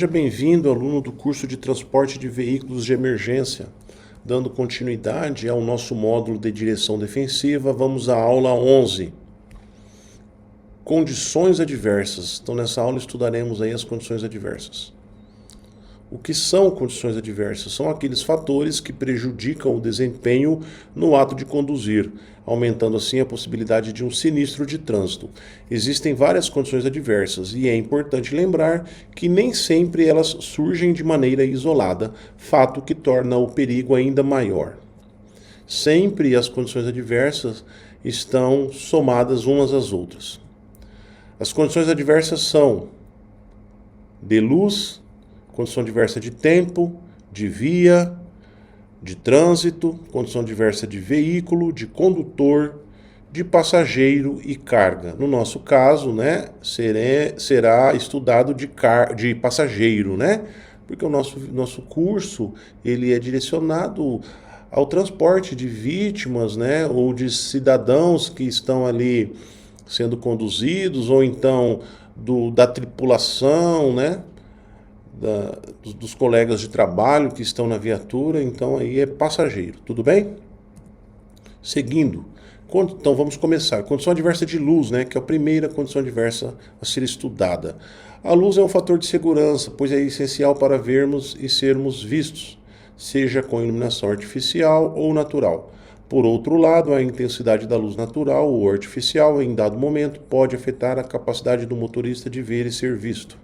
Seja bem-vindo, aluno do curso de Transporte de Veículos de Emergência. Dando continuidade ao nosso módulo de direção defensiva, vamos à aula 11. Condições adversas. Então, nessa aula estudaremos aí as condições adversas. O que são condições adversas? São aqueles fatores que prejudicam o desempenho no ato de conduzir, aumentando assim a possibilidade de um sinistro de trânsito. Existem várias condições adversas e é importante lembrar que nem sempre elas surgem de maneira isolada, fato que torna o perigo ainda maior. Sempre as condições adversas estão somadas umas às outras. As condições adversas são de luz, condição adversa de tempo, de via, de trânsito, condição adversa de veículo, de condutor, de passageiro e carga. No nosso caso, será estudado de passageiro, Porque o nosso curso ele é direcionado ao transporte de vítimas, ou de cidadãos que estão ali sendo conduzidos, ou então da tripulação, dos colegas de trabalho que estão na viatura, então aí é passageiro, tudo bem? Seguindo, então vamos começar. Condição adversa de luz, que é a primeira condição adversa a ser estudada. A luz é um fator de segurança, pois é essencial para vermos e sermos vistos, seja com iluminação artificial ou natural. Por outro lado, a intensidade da luz natural ou artificial, em dado momento, pode afetar a capacidade do motorista de ver e ser visto.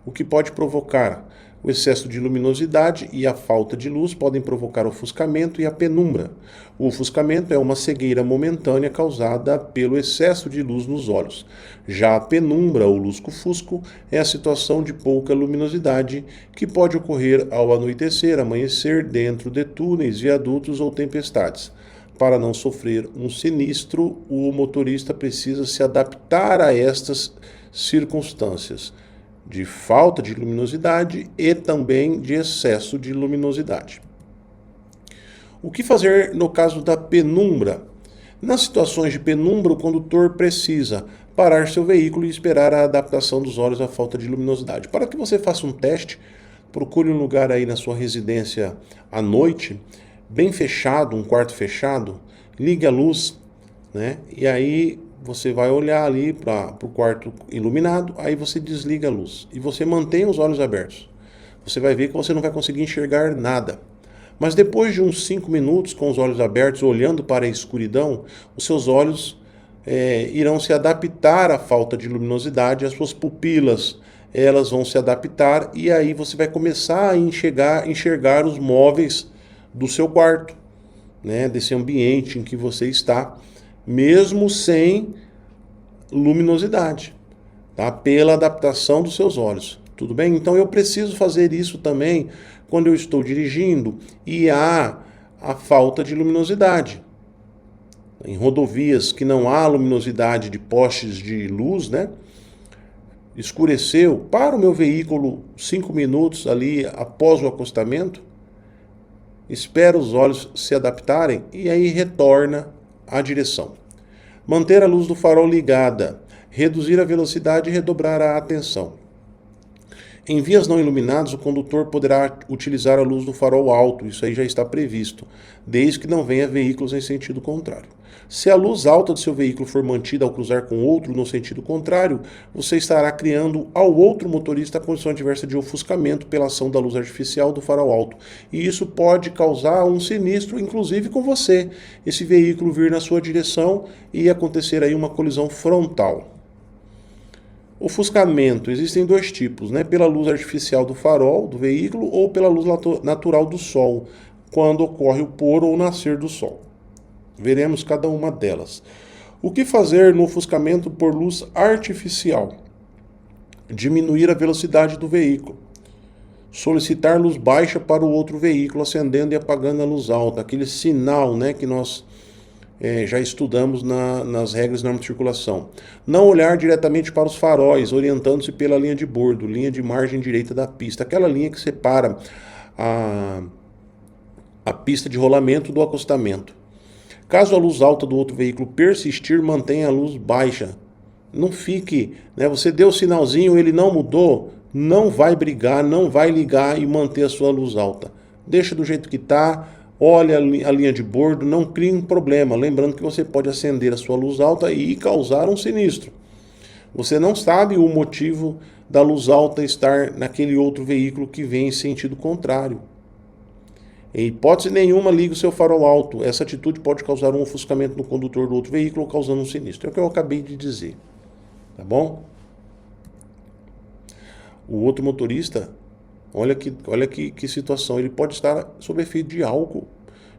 O que pode provocar? O excesso de luminosidade e a falta de luz podem provocar o ofuscamento e a penumbra. O ofuscamento é uma cegueira momentânea causada pelo excesso de luz nos olhos. Já a penumbra ou lusco-fusco é a situação de pouca luminosidade que pode ocorrer ao anoitecer, amanhecer, dentro de túneis, viadutos ou tempestades. Para não sofrer um sinistro, o motorista precisa se adaptar a estas circunstâncias de falta de luminosidade e também de excesso de luminosidade. O que fazer no caso da penumbra? Nas situações de penumbra, o condutor precisa parar seu veículo e esperar a adaptação dos olhos à falta de luminosidade. Para que você faça um teste, procure um lugar aí na sua residência à noite, bem fechado, um quarto fechado, ligue a luz, E aí você vai olhar ali para o quarto iluminado, aí você desliga a luz e você mantém os olhos abertos. Você vai ver que você não vai conseguir enxergar nada. Mas depois de uns 5 minutos com os olhos abertos, olhando para a escuridão, os seus olhos irão se adaptar à falta de luminosidade, as suas pupilas elas vão se adaptar e aí você vai começar a enxergar os móveis do seu quarto, desse ambiente em que você está, mesmo sem luminosidade, pela adaptação dos seus olhos. Tudo bem? Então eu preciso fazer isso também quando eu estou dirigindo e há a falta de luminosidade. Em rodovias que não há luminosidade de postes de luz, escureceu, para o meu veículo 5 minutos ali após o acostamento, espera os olhos se adaptarem e aí retorna à direção. Manter a luz do farol ligada, reduzir a velocidade e redobrar a atenção. Em vias não iluminadas, o condutor poderá utilizar a luz do farol alto, isso aí já está previsto, desde que não venha veículos em sentido contrário. Se a luz alta do seu veículo for mantida ao cruzar com outro no sentido contrário, você estará criando ao outro motorista a condição adversa de ofuscamento pela ação da luz artificial do farol alto. E isso pode causar um sinistro, inclusive com você. Esse veículo vir na sua direção e acontecer aí uma colisão frontal. Ofuscamento, existem 2 tipos, pela luz artificial do farol do veículo ou pela luz natural do sol, quando ocorre o pôr ou nascer do sol. Veremos cada uma delas. O que fazer no ofuscamento por luz artificial? Diminuir a velocidade do veículo. Solicitar luz baixa para o outro veículo, acendendo e apagando a luz alta. Aquele sinal que nós já estudamos nas regras de norma de circulação. Não olhar diretamente para os faróis, orientando-se pela linha de bordo, linha de margem direita da pista. Aquela linha que separa a pista de rolamento do acostamento. Caso a luz alta do outro veículo persistir, mantenha a luz baixa. Não fique, você deu o sinalzinho, ele não mudou, não vai brigar, não vai ligar e manter a sua luz alta. Deixa do jeito que está, olha a linha de bordo, não crie um problema. Lembrando que você pode acender a sua luz alta e causar um sinistro. Você não sabe o motivo da luz alta estar naquele outro veículo que vem em sentido contrário. Em hipótese nenhuma, ligue o seu farol alto. Essa atitude pode causar um ofuscamento no condutor do outro veículo, causando um sinistro. É o que eu acabei de dizer. Tá bom? O outro motorista, olha que situação. Ele pode estar sob efeito de álcool.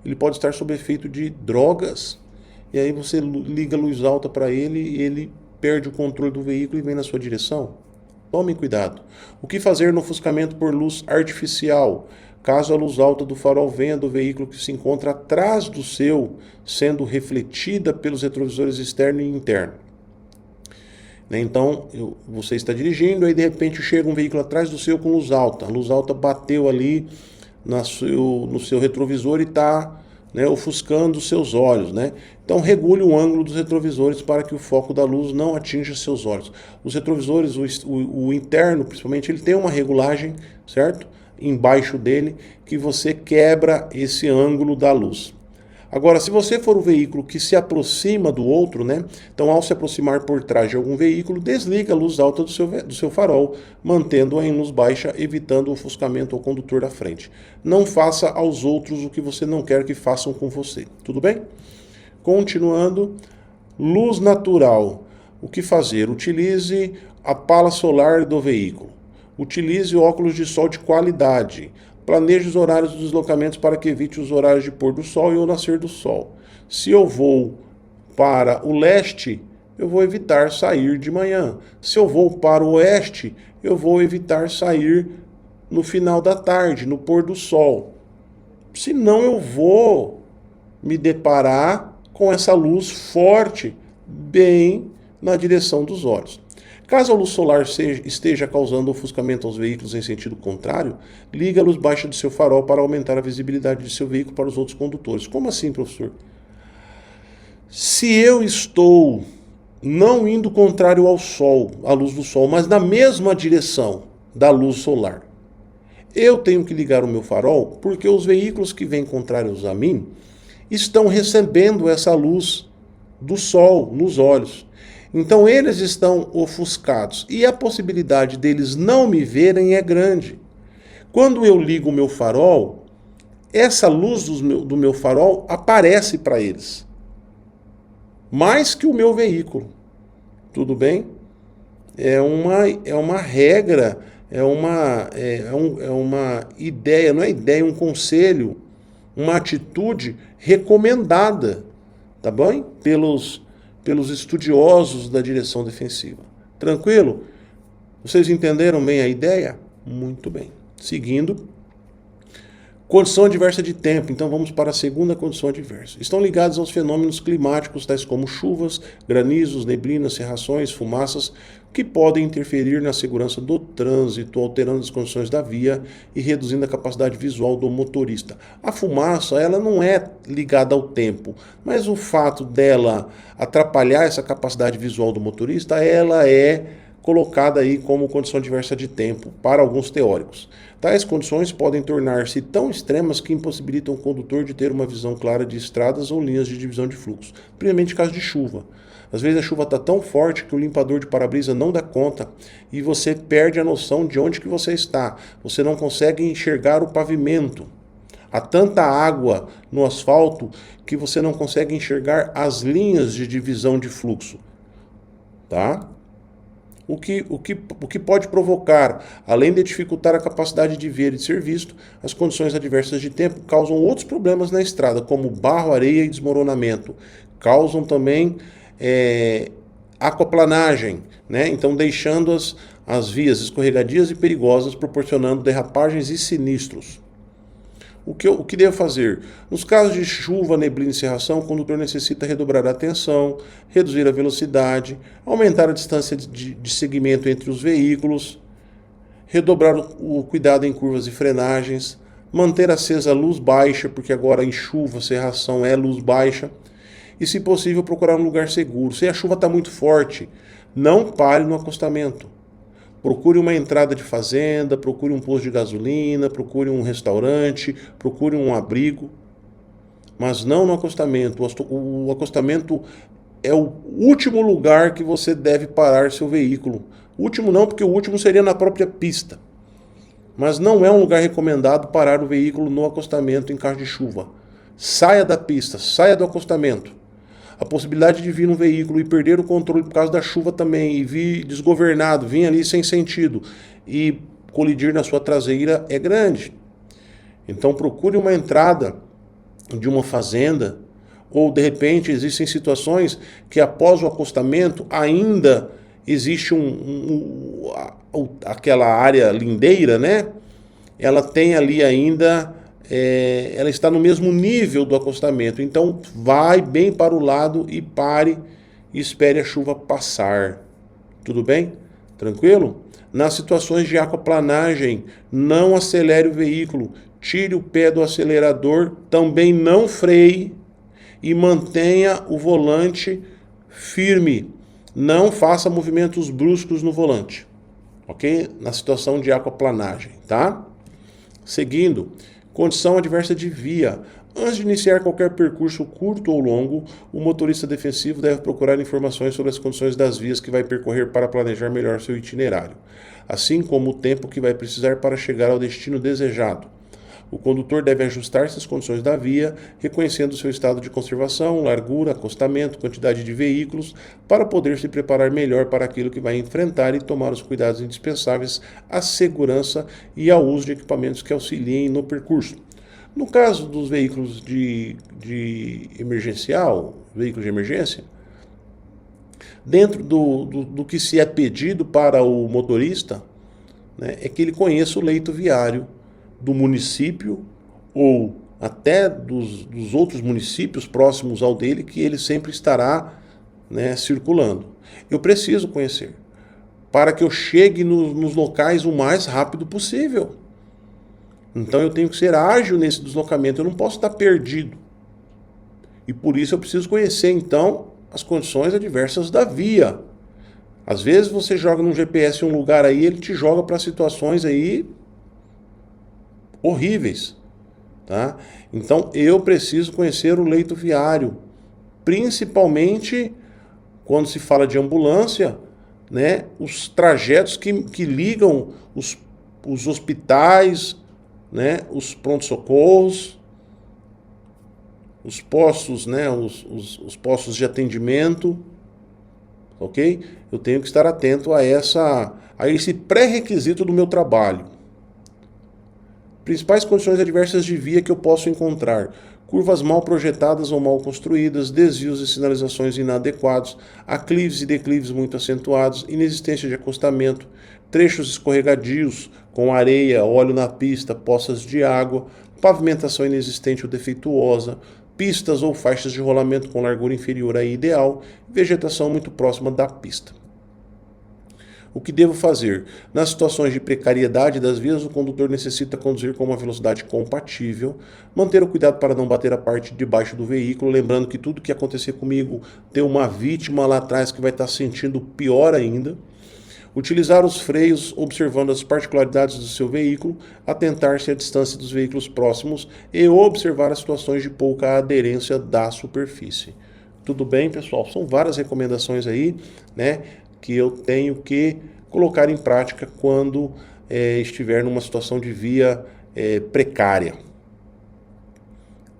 Ele pode estar sob efeito de drogas. E aí você liga a luz alta para ele e ele perde o controle do veículo e vem na sua direção. Tome cuidado. O que fazer no ofuscamento por luz artificial? Caso a luz alta do farol venha do veículo que se encontra atrás do seu, sendo refletida pelos retrovisores externo e interno. Então, você está dirigindo, aí de repente chega um veículo atrás do seu com luz alta. A luz alta bateu ali no seu retrovisor e está ofuscando os seus olhos. Então, regule o ângulo dos retrovisores para que o foco da luz não atinja seus olhos. Os retrovisores, o interno principalmente, ele tem uma regulagem, certo? Embaixo dele, que você quebra esse ângulo da luz. Agora, se você for o veículo que se aproxima do outro, então ao se aproximar por trás de algum veículo, desliga a luz alta do seu farol, mantendo-a em luz baixa, evitando o ofuscamento ao condutor da frente. Não faça aos outros o que você não quer que façam com você. Tudo bem? Continuando, luz natural. O que fazer? Utilize a pala solar do veículo. Utilize óculos de sol de qualidade. Planeje os horários dos deslocamentos para que evite os horários de pôr do sol e o nascer do sol. Se eu vou para o leste, eu vou evitar sair de manhã. Se eu vou para o oeste, eu vou evitar sair no final da tarde, no pôr do sol. Senão eu vou me deparar com essa luz forte bem na direção dos olhos. Caso a luz solar esteja causando ofuscamento aos veículos em sentido contrário, ligue a luz baixa do seu farol para aumentar a visibilidade de seu veículo para os outros condutores. Como assim, professor? Se eu estou não indo contrário ao sol, à luz do sol, mas na mesma direção da luz solar, eu tenho que ligar o meu farol porque os veículos que vêm contrários a mim estão recebendo essa luz do sol nos olhos. Então eles estão ofuscados e a possibilidade deles não me verem é grande. Quando eu ligo o meu farol, essa luz do meu farol aparece para eles. Mais que o meu veículo. Tudo bem? É uma regra, é uma ideia, não é ideia, é um conselho, uma atitude recomendada, tá bom? Pelos estudiosos da direção defensiva. Tranquilo? Vocês entenderam bem a ideia? Muito bem. Seguindo. Condição adversa de tempo. Então vamos para a segunda condição adversa. Estão ligados aos fenômenos climáticos, tais como chuvas, granizos, neblinas, cerrações, fumaças, que podem interferir na segurança do trânsito, alterando as condições da via e reduzindo a capacidade visual do motorista. A fumaça, ela não é ligada ao tempo, mas o fato dela atrapalhar essa capacidade visual do motorista, ela é colocada aí como condição adversa de tempo para alguns teóricos. Tais condições podem tornar-se tão extremas que impossibilitam o condutor de ter uma visão clara de estradas ou linhas de divisão de fluxo, principalmente em caso de chuva. Às vezes a chuva está tão forte que o limpador de para-brisa não dá conta e você perde a noção de onde que você está. Você não consegue enxergar o pavimento. Há tanta água no asfalto que você não consegue enxergar as linhas de divisão de fluxo. Tá? O que pode provocar, além de dificultar a capacidade de ver e de ser visto, as condições adversas de tempo causam outros problemas na estrada, como barro, areia e desmoronamento. Causam também aquaplanagem, então deixando as vias escorregadias e perigosas, proporcionando derrapagens e sinistros. O que devo fazer? Nos casos de chuva, neblina e cerração, o condutor necessita redobrar a atenção, reduzir a velocidade, aumentar a distância de segmento entre os veículos, redobrar o cuidado em curvas e frenagens, manter acesa a luz baixa, porque agora em chuva, cerração é luz baixa, e se possível procurar um lugar seguro. Se a chuva está muito forte, não pare no acostamento. Procure uma entrada de fazenda, procure um posto de gasolina, procure um restaurante, procure um abrigo, mas não no acostamento. O acostamento é o último lugar que você deve parar seu veículo. Último não, porque o último seria na própria pista. Mas não é um lugar recomendado parar o veículo no acostamento em caso de chuva. Saia da pista, saia do acostamento. A possibilidade de vir um veículo e perder o controle por causa da chuva também, e vir desgovernado, vir ali sem sentido e colidir na sua traseira é grande. Então procure uma entrada de uma fazenda, ou de repente existem situações que após o acostamento ainda existe aquela área lindeira, né? Ela tem ali ainda... ela está no mesmo nível do acostamento. Então vai bem para o lado e pare e espere a chuva passar. Tudo bem? Tranquilo? Nas situações de aquaplanagem, não acelere o veículo, tire o pé do acelerador, também não freie e mantenha o volante firme. Não faça movimentos bruscos no volante, ok? Na situação de aquaplanagem, tá? Seguindo, condição adversa de via. Antes de iniciar qualquer percurso curto ou longo, o motorista defensivo deve procurar informações sobre as condições das vias que vai percorrer para planejar melhor seu itinerário, assim como o tempo que vai precisar para chegar ao destino desejado. O condutor deve ajustar-se às condições da via, reconhecendo seu estado de conservação, largura, acostamento, quantidade de veículos, para poder se preparar melhor para aquilo que vai enfrentar e tomar os cuidados indispensáveis à segurança e ao uso de equipamentos que auxiliem no percurso. No caso dos veículos de emergencial, veículos de emergência, dentro do que se é pedido para o motorista, né, é que ele conheça o leito viário do município ou até dos outros municípios próximos ao dele, que ele sempre estará, né, circulando. Eu preciso conhecer para que eu chegue nos locais o mais rápido possível. Então eu tenho que ser ágil nesse deslocamento, eu não posso estar perdido. E por isso eu preciso conhecer, então, as condições adversas da via. Às vezes você joga num GPS em um lugar aí, ele te joga para situações aí horríveis, tá? Então eu preciso conhecer o leito viário, principalmente quando se fala de ambulância, né? Os trajetos que ligam os hospitais, né? Os pronto-socorros, os postos, né? Os postos de atendimento, ok? Eu tenho que estar atento a esse pré-requisito do meu trabalho. Principais condições adversas de via que eu posso encontrar: curvas mal projetadas ou mal construídas, desvios e sinalizações inadequados, aclives e declives muito acentuados, inexistência de acostamento, trechos escorregadios com areia, óleo na pista, poças de água, pavimentação inexistente ou defeituosa, pistas ou faixas de rolamento com largura inferior à ideal, vegetação muito próxima da pista. O que devo fazer? Nas situações de precariedade das vias, o condutor necessita conduzir com uma velocidade compatível, manter o cuidado para não bater a parte de baixo do veículo, lembrando que tudo que acontecer comigo tem uma vítima lá atrás que vai estar sentindo pior ainda. Utilizar os freios, observando as particularidades do seu veículo, atentar-se à distância dos veículos próximos e observar as situações de pouca aderência da superfície. Tudo bem, pessoal? São várias recomendações aí, né, que eu tenho que colocar em prática quando estiver numa situação de via precária.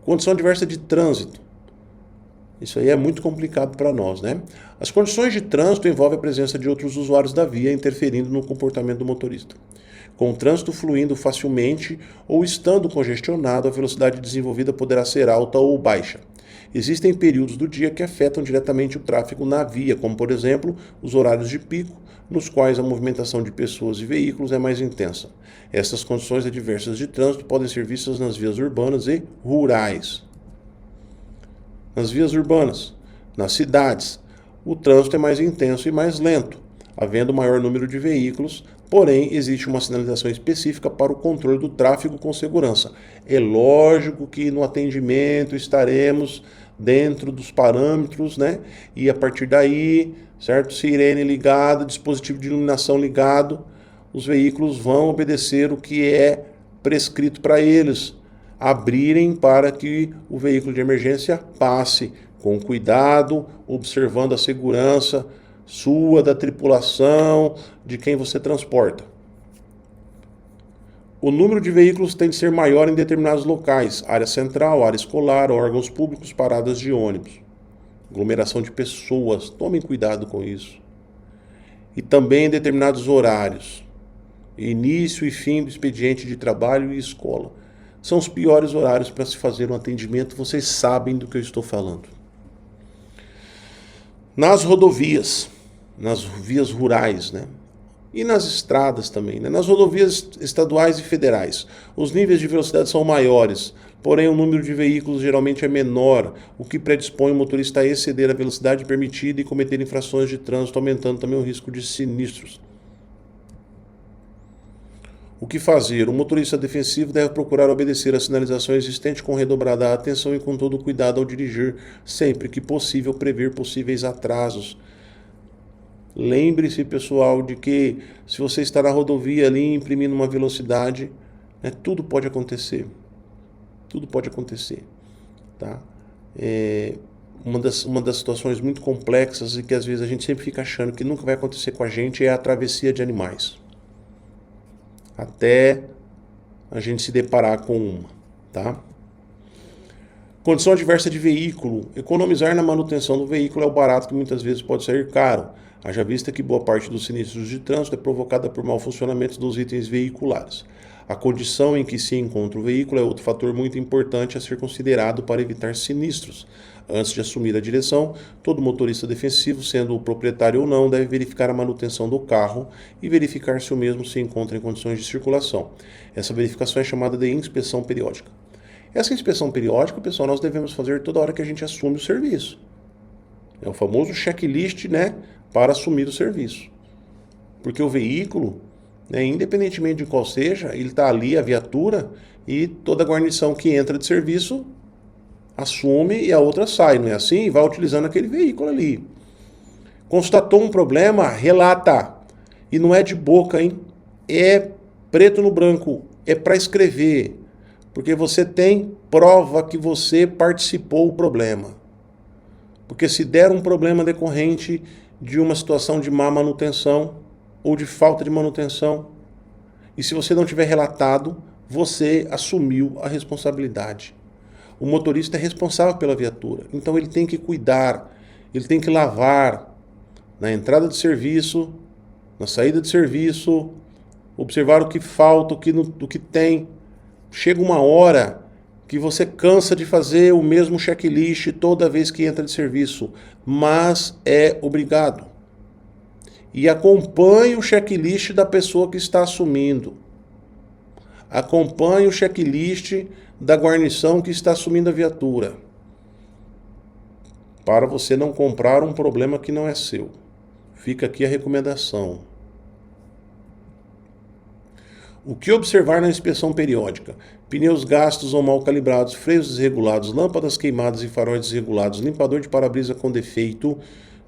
Condição adversa de trânsito. Isso aí é muito complicado para nós, né? As condições de trânsito envolvem a presença de outros usuários da via interferindo no comportamento do motorista. Com o trânsito fluindo facilmente ou estando congestionado, a velocidade desenvolvida poderá ser alta ou baixa. Existem períodos do dia que afetam diretamente o tráfego na via, como, por exemplo, os horários de pico, nos quais a movimentação de pessoas e veículos é mais intensa. Essas condições adversas de trânsito podem ser vistas nas vias urbanas e rurais. Nas vias urbanas, nas cidades, o trânsito é mais intenso e mais lento, havendo maior número de veículos, porém existe uma sinalização específica para o controle do tráfego com segurança. É lógico que no atendimento estaremos dentro dos parâmetros, né? E a partir daí, certo? Sirene ligada, dispositivo de iluminação ligado, os veículos vão obedecer o que é prescrito para eles, abrirem para que o veículo de emergência passe com cuidado, observando a segurança sua, da tripulação, de quem você transporta. O número de veículos tem de ser maior em determinados locais, área central, área escolar, órgãos públicos, paradas de ônibus. Aglomeração de pessoas, tomem cuidado com isso. E também em determinados horários, início e fim do expediente de trabalho e escola. São os piores horários para se fazer um atendimento, vocês sabem do que eu estou falando. Nas rodovias, nas vias rurais, né? E nas estradas também, né? Nas rodovias estaduais e federais, os níveis de velocidade são maiores, porém o número de veículos geralmente é menor, o que predispõe o motorista a exceder a velocidade permitida e cometer infrações de trânsito, aumentando também o risco de sinistros. O que fazer? O motorista defensivo deve procurar obedecer a sinalização existente com redobrada atenção e com todo cuidado ao dirigir, sempre que possível prever possíveis atrasos. Lembre-se, pessoal, de que se você está na rodovia ali imprimindo uma velocidade, né, tudo pode acontecer. Tudo pode acontecer. Tá? Uma das situações muito complexas e que às vezes a gente sempre fica achando que nunca vai acontecer com a gente é a travessia de animais. Até a gente se deparar com uma. Tá? Condição adversa de veículo. Economizar na manutenção do veículo é o barato que muitas vezes pode sair caro. Haja vista que boa parte dos sinistros de trânsito é provocada por mau funcionamento dos itens veiculares. A condição em que se encontra o veículo é outro fator muito importante a ser considerado para evitar sinistros. Antes de assumir a direção, todo motorista defensivo, sendo o proprietário ou não, deve verificar a manutenção do carro e verificar se o mesmo se encontra em condições de circulação. Essa verificação é chamada de inspeção periódica. Essa inspeção periódica, pessoal, nós devemos fazer toda hora que a gente assume o serviço. É o famoso checklist, né, para assumir o serviço. Porque o veículo, né, independentemente de qual seja, ele está ali, a viatura, e toda a guarnição que entra de serviço assume e a outra sai, não é assim? E vai utilizando aquele veículo ali. Constatou um problema, relata. E não é de boca, hein? É preto no branco, é para escrever. Porque você tem prova que você participou do problema. Porque se der um problema decorrente de uma situação de má manutenção ou de falta de manutenção, e se você não tiver relatado, você assumiu a responsabilidade. O motorista é responsável pela viatura, então ele tem que cuidar, ele tem que lavar na entrada de serviço, na saída de serviço, observar o que falta, o que tem. Chega uma hora que você cansa de fazer o mesmo checklist toda vez que entra de serviço, mas é obrigado. E acompanhe o checklist da pessoa que está assumindo. Acompanhe o checklist da guarnição que está assumindo a viatura. Para você não comprar um problema que não é seu. Fica aqui a recomendação. O que observar na inspeção periódica? Pneus gastos ou mal calibrados, freios desregulados, lâmpadas queimadas e faróis desregulados, limpador de para-brisa com defeito,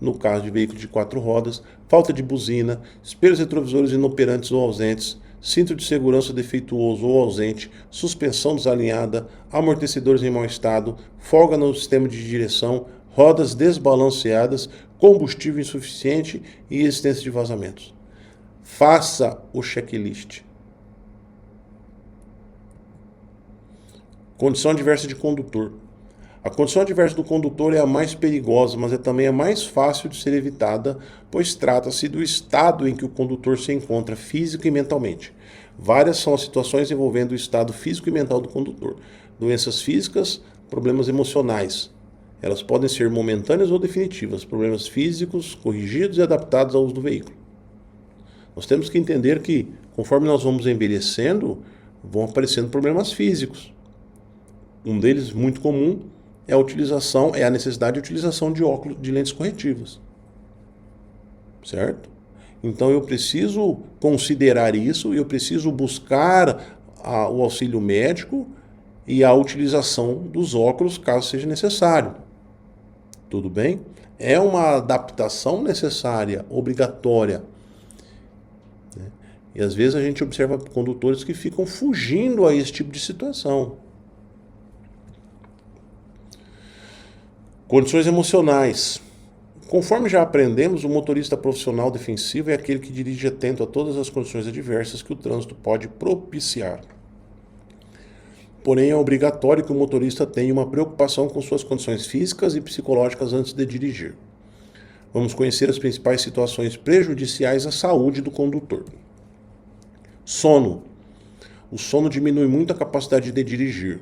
no caso de veículo de 4 rodas, falta de buzina, espelhos retrovisores inoperantes ou ausentes, cinto de segurança defeituoso ou ausente, suspensão desalinhada, amortecedores em mau estado, folga no sistema de direção, rodas desbalanceadas, combustível insuficiente e existência de vazamentos. Faça o checklist. Condição adversa de condutor. A condição adversa do condutor é a mais perigosa, mas é também a mais fácil de ser evitada, pois trata-se do estado em que o condutor se encontra física e mentalmente. Várias são as situações envolvendo o estado físico e mental do condutor. Doenças físicas, problemas emocionais. Elas podem ser momentâneas ou definitivas, problemas físicos corrigidos e adaptados ao uso do veículo. Nós temos que entender que, conforme nós vamos envelhecendo, vão aparecendo problemas físicos. Um deles, muito comum, é a necessidade de utilização de óculos, de lentes corretivas. Certo? Então eu preciso considerar isso e eu preciso buscar o auxílio médico e a utilização dos óculos caso seja necessário. Tudo bem? É uma adaptação necessária, obrigatória. E às vezes a gente observa condutores que ficam fugindo a esse tipo de situação. Condições emocionais. Conforme já aprendemos, o motorista profissional defensivo é aquele que dirige atento a todas as condições adversas que o trânsito pode propiciar. Porém, é obrigatório que o motorista tenha uma preocupação com suas condições físicas e psicológicas antes de dirigir. Vamos conhecer as principais situações prejudiciais à saúde do condutor. Sono. O sono diminui muito a capacidade de dirigir.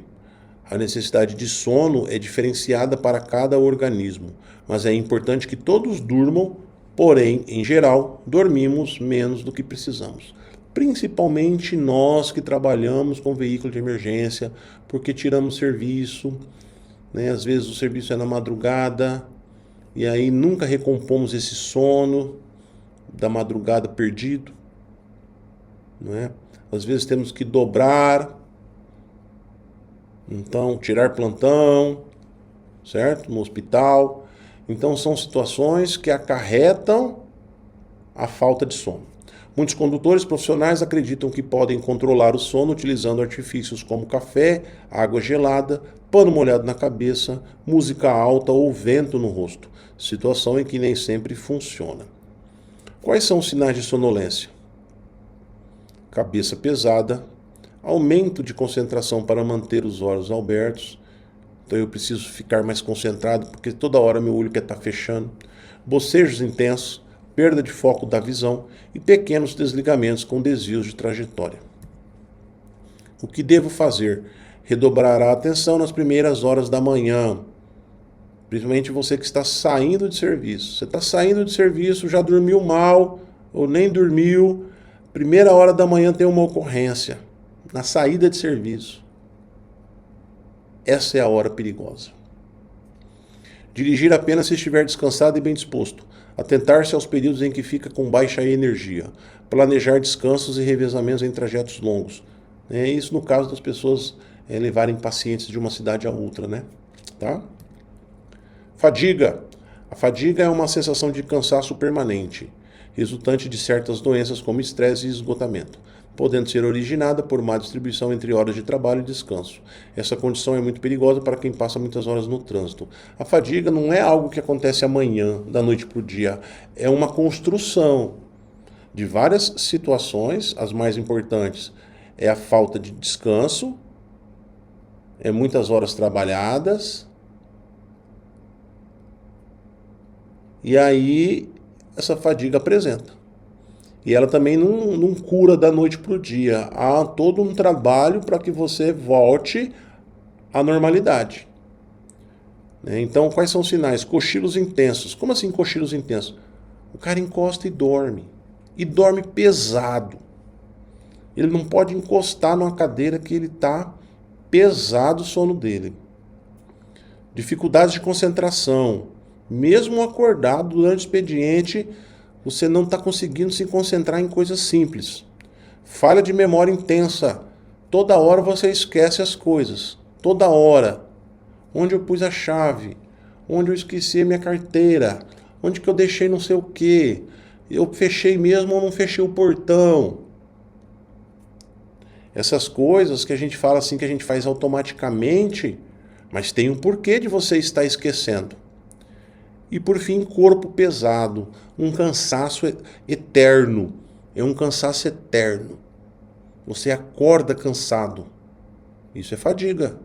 A necessidade de sono é diferenciada para cada organismo, mas é importante que todos durmam, porém, em geral, dormimos menos do que precisamos. Principalmente nós que trabalhamos com veículo de emergência, porque tiramos serviço, né? Às vezes o serviço é na madrugada, e aí nunca recompomos esse sono da madrugada perdido, não é? Às vezes temos que dobrar, então tirar plantão, certo? No hospital. Então são situações que acarretam a falta de sono. Muitos condutores profissionais acreditam que podem controlar o sono utilizando artifícios como café, água gelada, pano molhado na cabeça, música alta ou vento no rosto, situação em que nem sempre funciona. Quais são os sinais de sonolência? Cabeça pesada, aumento de concentração para manter os olhos abertos, então eu preciso ficar mais concentrado porque toda hora meu olho quer estar fechando, bocejos intensos, perda de foco da visão e pequenos desligamentos com desvios de trajetória. O que devo fazer? Redobrar a atenção nas primeiras horas da manhã, principalmente você que está saindo de serviço. Você está saindo de serviço, já dormiu mal ou nem dormiu, primeira hora da manhã tem uma ocorrência, na saída de serviço. Essa é a hora perigosa. Dirigir apenas se estiver descansado e bem disposto. Atentar-se aos períodos em que fica com baixa energia. Planejar descansos e revezamentos em trajetos longos. Isso no caso das pessoas levarem pacientes de uma cidade a outra, né? Tá? Fadiga. A fadiga é uma sensação de cansaço permanente, resultante de certas doenças como estresse e esgotamento, podendo ser originada por má distribuição entre horas de trabalho e descanso. Essa condição é muito perigosa para quem passa muitas horas no trânsito. A fadiga não é algo que acontece amanhã, da noite para o dia. É uma construção de várias situações. As mais importantes é a falta de descanso, é muitas horas trabalhadas, e aí essa fadiga apresenta. E ela também não cura da noite para o dia. Há todo um trabalho para que você volte à normalidade. Então, quais são os sinais? Cochilos intensos. Como assim cochilos intensos? O cara encosta e dorme. E dorme pesado. Ele não pode encostar numa cadeira que ele está pesado o sono dele. Dificuldades de concentração. Mesmo acordado durante o expediente, você não está conseguindo se concentrar em coisas simples. Falha de memória intensa. Toda hora você esquece as coisas. Toda hora. Onde eu pus a chave? Onde eu esqueci a minha carteira? Onde que eu deixei não sei o quê? Eu fechei mesmo ou não fechei o portão? Essas coisas que a gente fala assim, que a gente faz automaticamente, mas tem um porquê de você estar esquecendo. E por fim, corpo pesado, um cansaço eterno. É um cansaço eterno. Você acorda cansado. Isso é fadiga.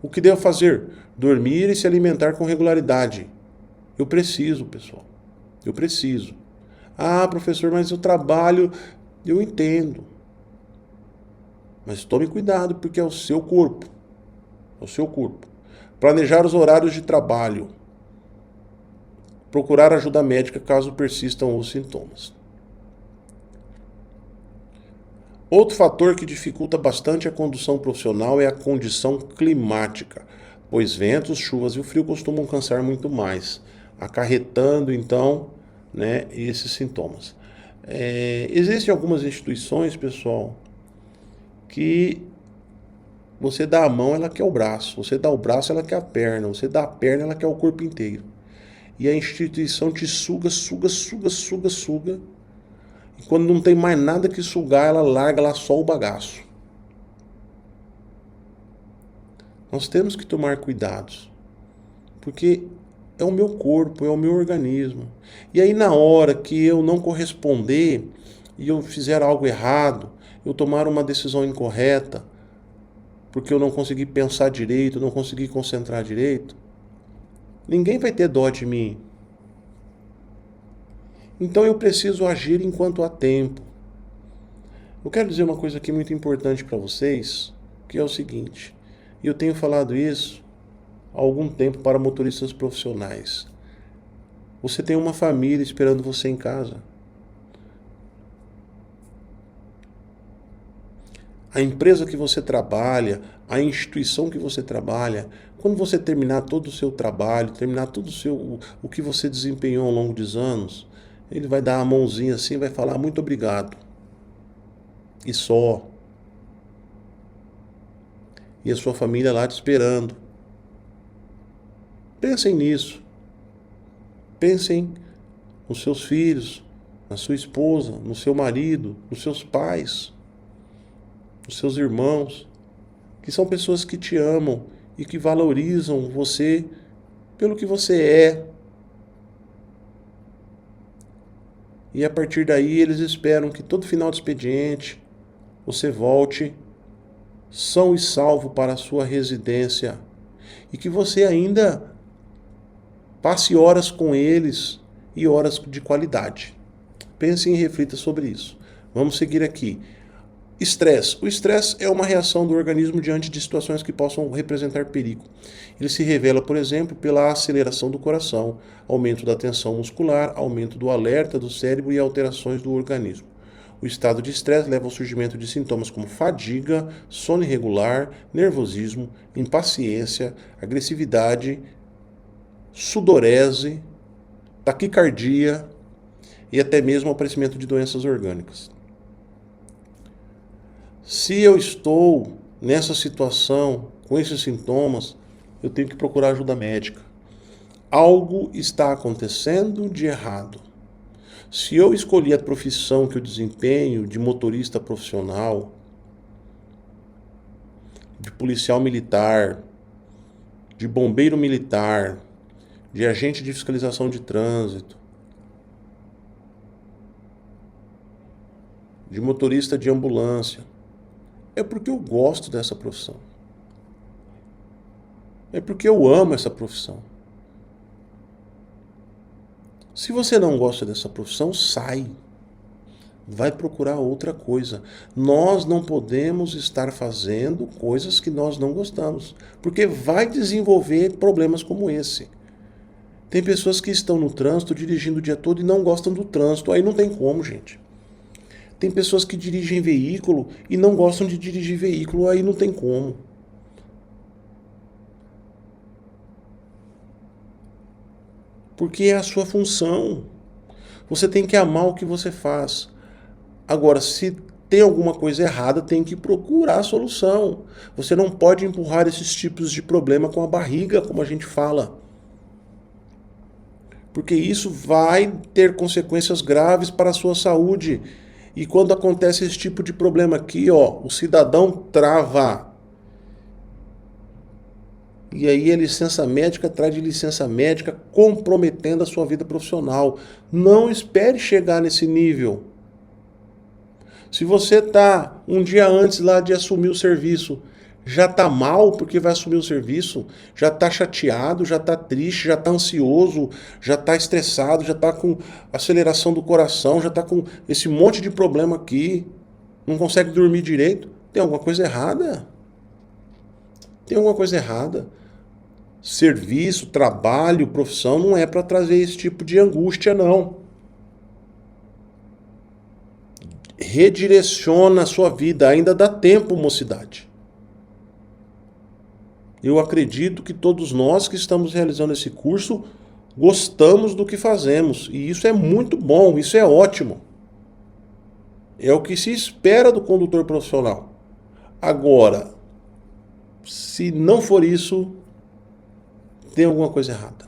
O que devo fazer? Dormir e se alimentar com regularidade. Eu preciso, pessoal. Eu preciso. Ah, professor, mas eu trabalho. Eu entendo. Mas tome cuidado, porque é o seu corpo. É o seu corpo. Planejar os horários de trabalho. Procurar ajuda médica caso persistam os sintomas. Outro fator que dificulta bastante a condução profissional é a condição climática, pois ventos, chuvas e o frio costumam cansar muito mais, acarretando então, esses sintomas. Existem algumas instituições, pessoal, que você dá a mão, ela quer o braço. Você dá o braço, ela quer a perna. Você dá a perna, ela quer o corpo inteiro. E a instituição te suga, suga, suga, suga, suga. E quando não tem mais nada que sugar, ela larga lá só o bagaço. Nós temos que tomar cuidados, porque é o meu corpo, é o meu organismo. E aí na hora que eu não corresponder e eu fizer algo errado, eu tomar uma decisão incorreta, porque eu não consegui pensar direito, não consegui concentrar direito, ninguém vai ter dó de mim. Então eu preciso agir enquanto há tempo. Eu quero dizer uma coisa aqui muito importante para vocês, que é o seguinte, e eu tenho falado isso há algum tempo para motoristas profissionais. Você tem uma família esperando você em casa. A empresa que você trabalha, a instituição que você trabalha, quando você terminar todo o seu trabalho, terminar todo o que você desempenhou ao longo dos anos, ele vai dar a mãozinha assim e vai falar muito obrigado. E só. E a sua família lá te esperando. Pensem nisso. Pensem nos seus filhos, na sua esposa, no seu marido, nos seus pais, nos seus irmãos, que são pessoas que te amam e que valorizam você pelo que você é. E a partir daí eles esperam que todo final de expediente você volte são e salvo para a sua residência e que você ainda passe horas com eles e horas de qualidade. Pense e reflita sobre isso. Vamos seguir aqui. Estresse. O estresse é uma reação do organismo diante de situações que possam representar perigo. Ele se revela, por exemplo, pela aceleração do coração, aumento da tensão muscular, aumento do alerta do cérebro e alterações do organismo. O estado de estresse leva ao surgimento de sintomas como fadiga, sono irregular, nervosismo, impaciência, agressividade, sudorese, taquicardia e até mesmo o aparecimento de doenças orgânicas. Se eu estou nessa situação, com esses sintomas, eu tenho que procurar ajuda médica. Algo está acontecendo de errado. Se eu escolhi a profissão que eu desempenho de motorista profissional, de policial militar, de bombeiro militar, de agente de fiscalização de trânsito, de motorista de ambulância, é porque eu gosto dessa profissão. É porque eu amo essa profissão. Se você não gosta dessa profissão, sai. Vai procurar outra coisa. Nós não podemos estar fazendo coisas que nós não gostamos, porque vai desenvolver problemas como esse. Tem pessoas que estão no trânsito dirigindo o dia todo e não gostam do trânsito. Aí não tem como, gente. Tem pessoas que dirigem veículo e não gostam de dirigir veículo. Aí não tem como. Porque é a sua função. Você tem que amar o que você faz. Agora, se tem alguma coisa errada, tem que procurar a solução. Você não pode empurrar esses tipos de problema com a barriga, como a gente fala. Porque isso vai ter consequências graves para a sua saúde. E quando acontece esse tipo de problema aqui, ó, o cidadão trava. E aí a licença médica traz de licença médica comprometendo a sua vida profissional. Não espere chegar nesse nível. Se você está um dia antes lá de assumir o serviço, já está mal porque vai assumir o serviço, já está chateado, já está triste, já está ansioso, já está estressado, já está com aceleração do coração, já está com esse monte de problema aqui, não consegue dormir direito, tem alguma coisa errada. Tem alguma coisa errada. Serviço, trabalho, profissão não é para trazer esse tipo de angústia, não. Redireciona a sua vida, ainda dá tempo, mocidade. Eu acredito que todos nós que estamos realizando esse curso gostamos do que fazemos, e isso é muito bom, isso é ótimo. É o que se espera do condutor profissional. Agora, se não for isso, tem alguma coisa errada.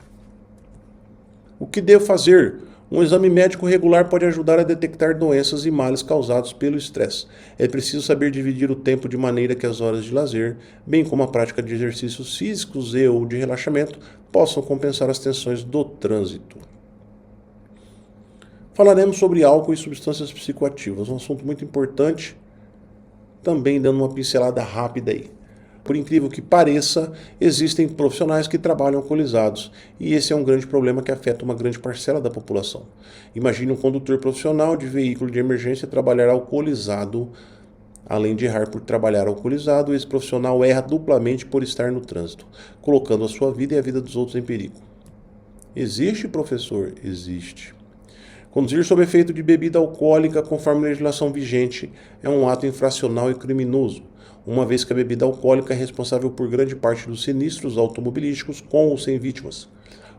O que devo fazer? Um exame médico regular pode ajudar a detectar doenças e males causados pelo estresse. É preciso saber dividir o tempo de maneira que as horas de lazer, bem como a prática de exercícios físicos e ou de relaxamento, possam compensar as tensões do trânsito. Falaremos sobre álcool e substâncias psicoativas, um assunto muito importante, também dando uma pincelada rápida aí. Por incrível que pareça, existem profissionais que trabalham alcoolizados, e esse é um grande problema que afeta uma grande parcela da população. Imagine um condutor profissional de veículo de emergência trabalhar alcoolizado. Além de errar por trabalhar alcoolizado, esse profissional erra duplamente por estar no trânsito, colocando a sua vida e a vida dos outros em perigo. Existe, professor? Existe. Conduzir sob efeito de bebida alcoólica, conforme a legislação vigente, é um ato infracional e criminoso, uma vez que a bebida alcoólica é responsável por grande parte dos sinistros automobilísticos com ou sem vítimas.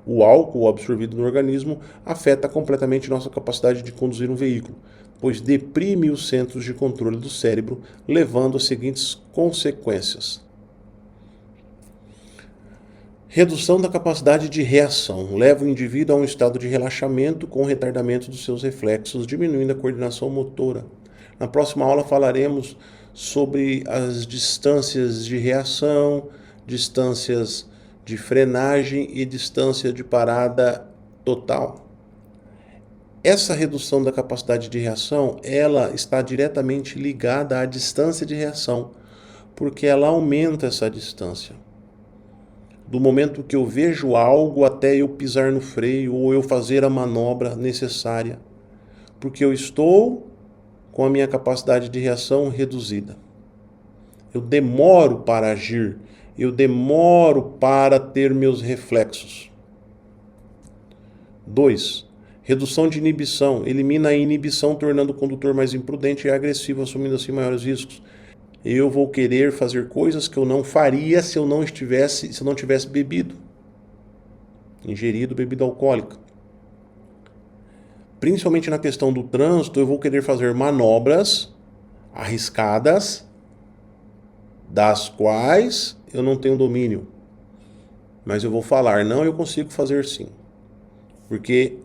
O álcool absorvido no organismo afeta completamente nossa capacidade de conduzir um veículo, pois deprime os centros de controle do cérebro, levando às seguintes consequências. Redução da capacidade de reação. Leva o indivíduo a um estado de relaxamento com retardamento dos seus reflexos, diminuindo a coordenação motora. Na próxima aula falaremos sobre as distâncias de reação, distâncias de frenagem e distância de parada total. Essa redução da capacidade de reação, ela está diretamente ligada à distância de reação, porque ela aumenta essa distância. Do momento que eu vejo algo até eu pisar no freio ou eu fazer a manobra necessária, porque eu estou com a minha capacidade de reação reduzida. Eu demoro para agir, eu demoro para ter meus reflexos. 2. Redução de inibição. Elimina a inibição, tornando o condutor mais imprudente e agressivo, assumindo assim maiores riscos. Eu vou querer fazer coisas que eu não faria se eu não tivesse bebido, ingerido bebida alcoólica. Principalmente na questão do trânsito, eu vou querer fazer manobras arriscadas, das quais eu não tenho domínio. Mas eu vou falar, não, eu consigo fazer sim. Porque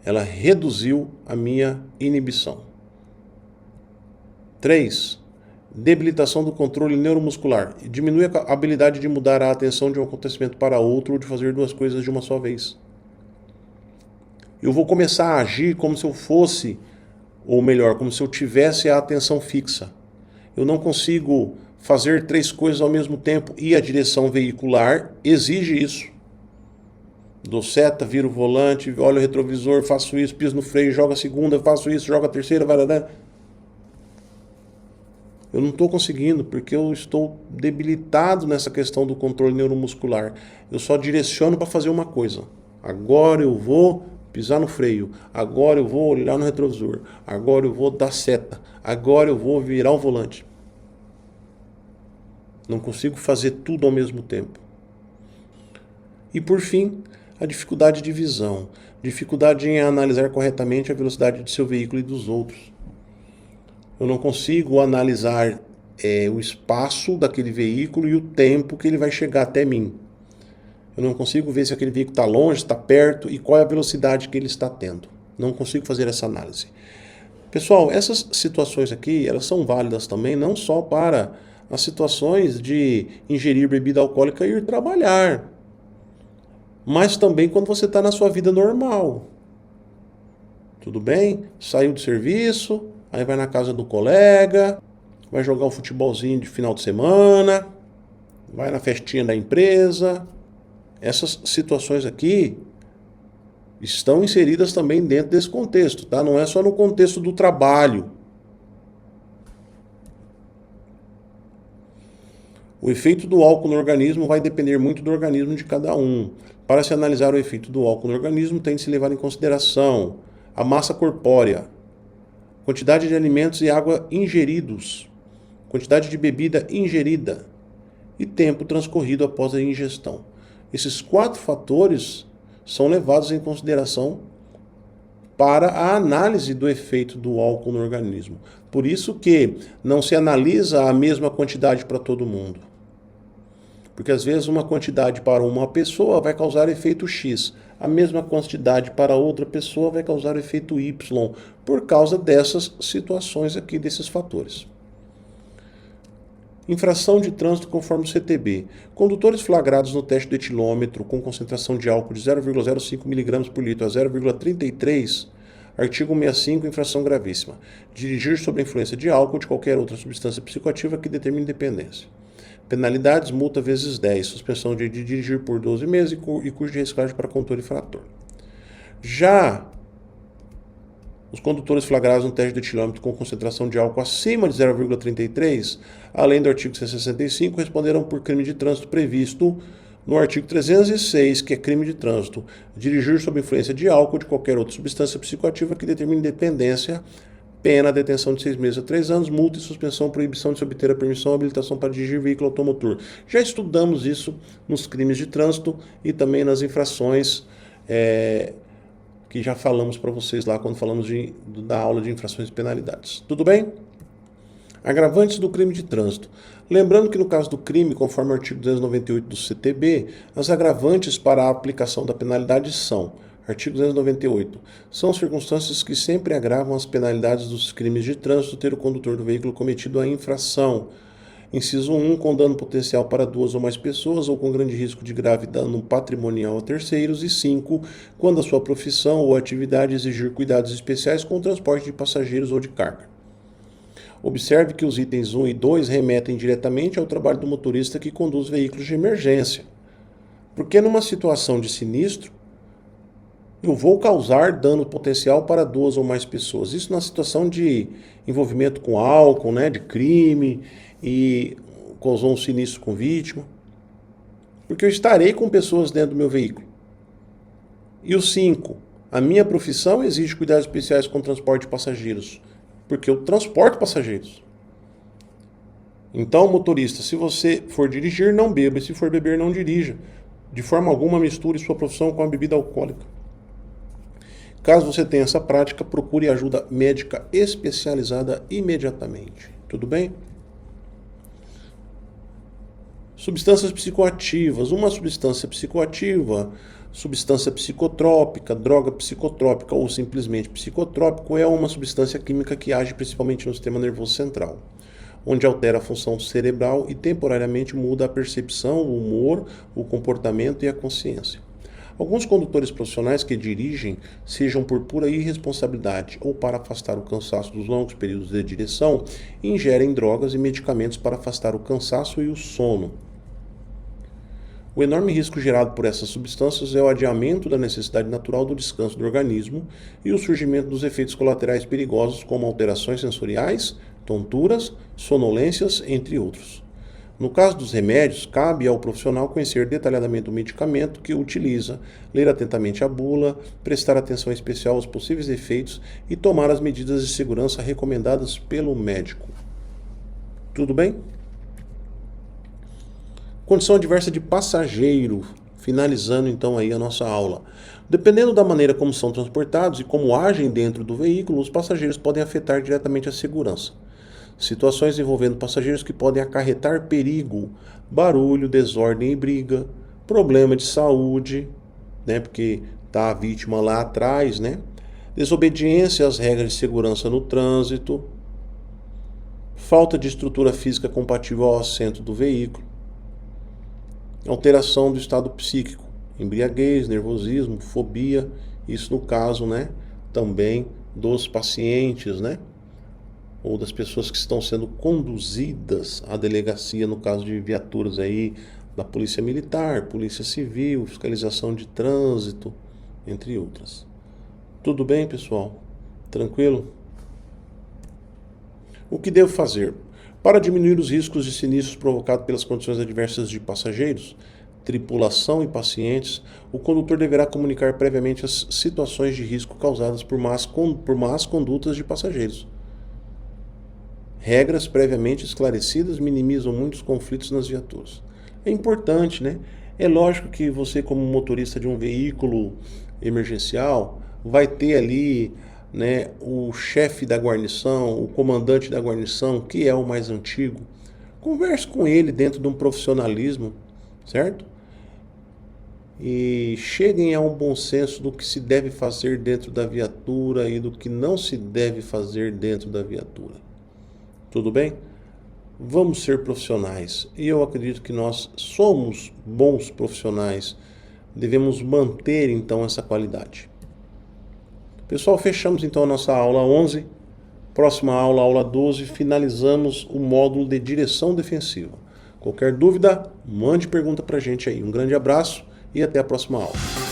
ela reduziu a minha inibição. 3. Debilitação do controle neuromuscular. Diminui a habilidade de mudar a atenção de um acontecimento para outro ou de fazer duas coisas de uma só vez. Eu vou começar a agir como se eu fosse, ou melhor, como se eu tivesse a atenção fixa. Eu não consigo fazer 3 coisas ao mesmo tempo e a direção veicular exige isso. Dou seta, viro o volante, olho o retrovisor, faço isso, piso no freio, jogo a segunda, faço isso, jogo a terceira, vai lá. Eu não estou conseguindo, porque eu estou debilitado nessa questão do controle neuromuscular. Eu só direciono para fazer uma coisa. Agora eu vou pisar no freio. Agora eu vou olhar no retrovisor. Agora eu vou dar seta. Agora eu vou virar o volante. Não consigo fazer tudo ao mesmo tempo. E por fim, a dificuldade de visão. Dificuldade em analisar corretamente a velocidade de seu veículo e dos outros. Eu não consigo analisar o espaço daquele veículo e o tempo que ele vai chegar até mim. Eu não consigo ver se aquele veículo está longe, está perto e qual é a velocidade que ele está tendo. Não consigo fazer essa análise. Pessoal, essas situações aqui, elas são válidas também, não só para as situações de ingerir bebida alcoólica e ir trabalhar, mas também quando você está na sua vida normal. Tudo bem? Saiu do serviço, aí vai na casa do colega, vai jogar um futebolzinho de final de semana, vai na festinha da empresa. Essas situações aqui estão inseridas também dentro desse contexto, tá? Não é só no contexto do trabalho. O efeito do álcool no organismo vai depender muito do organismo de cada um. Para se analisar o efeito do álcool no organismo, tem de se levar em consideração a massa corpórea, quantidade de alimentos e água ingeridos, quantidade de bebida ingerida e tempo transcorrido após a ingestão. Esses 4 fatores são levados em consideração para a análise do efeito do álcool no organismo. Por isso que não se analisa a mesma quantidade para todo mundo. Porque às vezes uma quantidade para uma pessoa vai causar efeito X. a mesma quantidade para outra pessoa vai causar o efeito Y, por causa dessas situações aqui, desses fatores. Infração de trânsito conforme o CTB. Condutores flagrados no teste do etilômetro com concentração de álcool de 0,05 mg por litro a 0,33, artigo 165, infração gravíssima. Dirigir sob a influência de álcool ou de qualquer outra substância psicoativa que determine dependência. Penalidades, multa vezes 10, suspensão de dirigir por 12 meses e curso de reciclagem para condutor infrator. Já os condutores flagrados no teste de etilômetro com concentração de álcool acima de 0,33, além do artigo 165, responderão por crime de trânsito previsto no artigo 306, que é crime de trânsito, dirigir sob influência de álcool ou de qualquer outra substância psicoativa que determine dependência, pena, detenção de 6 meses a 3 anos, multa e suspensão, proibição de se obter a permissão ou habilitação para dirigir veículo automotor. Já estudamos isso nos crimes de trânsito e também nas infrações que já falamos para vocês lá quando falamos da aula de infrações e penalidades. Tudo bem? Agravantes do crime de trânsito. Lembrando que no caso do crime, conforme o artigo 298 do CTB, as agravantes para a aplicação da penalidade são: artigo 298. São circunstâncias que sempre agravam as penalidades dos crimes de trânsito ter o condutor do veículo cometido a infração. Inciso 1, com dano potencial para 2 ou mais pessoas ou com grande risco de grave dano patrimonial a terceiros. E 5, quando a sua profissão ou atividade exigir cuidados especiais com o transporte de passageiros ou de carga. Observe que os itens 1 e 2 remetem diretamente ao trabalho do motorista que conduz veículos de emergência. Porque numa situação de sinistro, eu vou causar dano potencial para 2 ou mais pessoas. Isso na situação de envolvimento com álcool, de crime, e causou um sinistro com vítima. Porque eu estarei com pessoas dentro do meu veículo. E o 5, a minha profissão exige cuidados especiais com o transporte de passageiros. Porque eu transporto passageiros. Então, motorista, se você for dirigir, não beba. E se for beber, não dirija. De forma alguma, misture sua profissão com a bebida alcoólica. Caso você tenha essa prática, procure ajuda médica especializada imediatamente. Tudo bem? Substâncias psicoativas. Uma substância psicoativa, substância psicotrópica, droga psicotrópica ou simplesmente psicotrópico é uma substância química que age principalmente no sistema nervoso central, onde altera a função cerebral e temporariamente muda a percepção, o humor, o comportamento e a consciência. Alguns condutores profissionais que dirigem, sejam por pura irresponsabilidade ou para afastar o cansaço dos longos períodos de direção, ingerem drogas e medicamentos para afastar o cansaço e o sono. O enorme risco gerado por essas substâncias é o adiamento da necessidade natural do descanso do organismo e o surgimento dos efeitos colaterais perigosos como alterações sensoriais, tonturas, sonolências, entre outros. No caso dos remédios, cabe ao profissional conhecer detalhadamente o medicamento que utiliza, ler atentamente a bula, prestar atenção especial aos possíveis efeitos e tomar as medidas de segurança recomendadas pelo médico. Tudo bem? Condição adversa de passageiro. Finalizando então aí a nossa aula. Dependendo da maneira como são transportados e como agem dentro do veículo, os passageiros podem afetar diretamente a segurança. Situações envolvendo passageiros que podem acarretar perigo, barulho, desordem e briga, problema de saúde, porque está a vítima lá atrás, desobediência às regras de segurança no trânsito, falta de estrutura física compatível ao assento do veículo, alteração do estado psíquico, embriaguez, nervosismo, fobia, isso no caso, também dos pacientes, ou das pessoas que estão sendo conduzidas à delegacia, no caso de viaturas aí da Polícia Militar, Polícia Civil, fiscalização de trânsito, entre outras. Tudo bem, pessoal? Tranquilo? O que devo fazer? Para diminuir os riscos de sinistros provocados pelas condições adversas de passageiros, tripulação e pacientes, o condutor deverá comunicar previamente as situações de risco causadas por más condutas de passageiros. Regras previamente esclarecidas minimizam muitos conflitos nas viaturas. É importante, É lógico que você, como motorista de um veículo emergencial, vai ter ali, o chefe da guarnição, o comandante da guarnição, que é o mais antigo. Converse com ele dentro de um profissionalismo, certo? e cheguem a um bom senso do que se deve fazer dentro da viatura e do que não se deve fazer dentro da viatura. Tudo bem? Vamos ser profissionais. E eu acredito que nós somos bons profissionais. Devemos manter então essa qualidade. Pessoal, fechamos então a nossa aula 11. Próxima aula, aula 12, finalizamos o módulo de direção defensiva. Qualquer dúvida, mande pergunta pra gente aí. Um grande abraço e até a próxima aula.